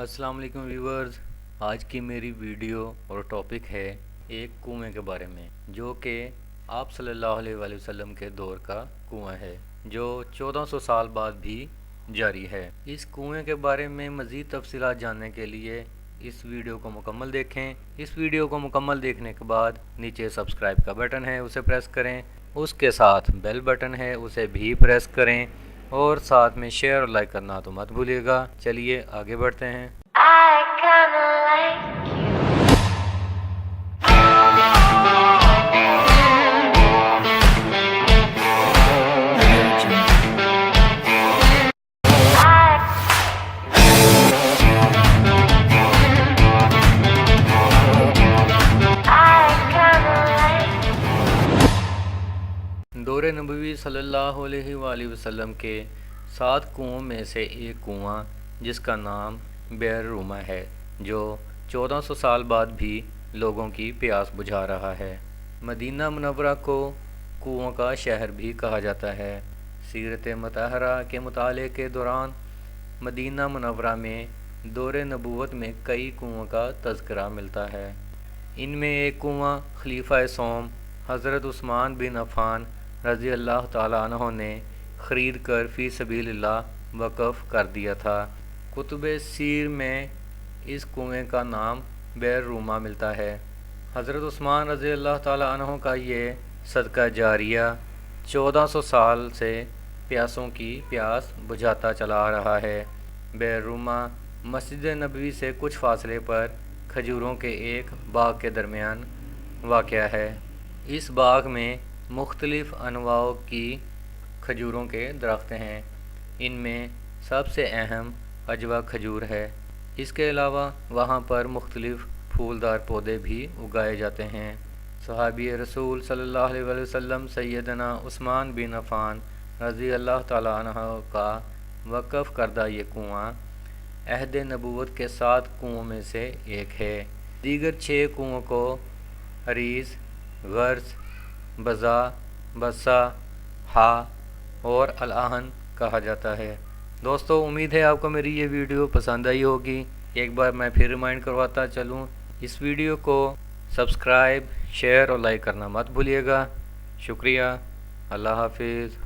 السلام علیکم ویورز، آج کی میری ویڈیو اور ٹاپک ہے ایک کنویں کے بارے میں، جو کہ آپ صلی اللہ علیہ وآلہ وسلم کے دور کا کنواں ہے، جو 1400 سال بعد بھی جاری ہے۔ اس کنویں کے بارے میں مزید تفصیلات جاننے کے لیے اس ویڈیو کو مکمل دیکھیں۔ اس ویڈیو کو مکمل دیکھنے کے بعد نیچے سبسکرائب کا بٹن ہے، اسے پریس کریں، اس کے ساتھ بیل بٹن ہے، اسے بھی پریس کریں، اور ساتھ میں شیئر اور لائک کرنا تو مت بھولیے گا۔ چلیے آگے بڑھتے ہیں۔ I kinda like you. دور نبوی صلی اللہ علیہ وآلہ وسلم کے 7 کنووں میں سے ایک کنواں، جس کا نام بئر رومہ ہے، جو 1400 سال بعد بھی لوگوں کی پیاس بجھا رہا ہے۔ مدینہ منورہ کو کنووں کا شہر بھی کہا جاتا ہے۔ سیرت مطہرہ کے مطالعے کے دوران مدینہ منورہ میں دور نبوت میں کئی کنووں کا تذکرہ ملتا ہے۔ ان میں ایک کنواں خلیفہ سوم حضرت عثمان بن عفان رضی اللہ تعالیٰ عنہ نے خرید کر فی سبیل اللہ وقف کر دیا تھا۔ کتب سیر میں اس کنویں کا نام بئر رومہ ملتا ہے۔ حضرت عثمان رضی اللہ تعالیٰ عنہ کا یہ صدقہ جاریہ 1400 سال سے پیاسوں کی پیاس بجھاتا چلا آ رہا ہے۔ بئر رومہ مسجد نبوی سے کچھ فاصلے پر کھجوروں کے ایک باغ کے درمیان واقع ہے۔ اس باغ میں مختلف انواع کی کھجوروں کے درخت ہیں۔ ان میں سب سے اہم عجوہ کھجور ہے۔ اس کے علاوہ وہاں پر مختلف پھولدار پودے بھی اگائے جاتے ہیں۔ صحابی رسول صلی اللہ علیہ وآلہ وسلم سیدنا عثمان بن عفان رضی اللہ تعالیٰ عنہ کا وقف کردہ یہ کنواں عہد نبوت کے 7 کنووں میں سے ایک ہے۔ دیگر 6 کنووں کو عریض، غرض، بزا، بسا، ہا اور الاہن کہا جاتا ہے۔ دوستو، امید ہے آپ کو میری یہ ویڈیو پسند آئی ہوگی۔ ایک بار میں پھر ریمائنڈ کرواتا چلوں، اس ویڈیو کو سبسکرائب، شیئر اور لائک کرنا مت بھولیے گا۔ شکریہ۔ اللہ حافظ۔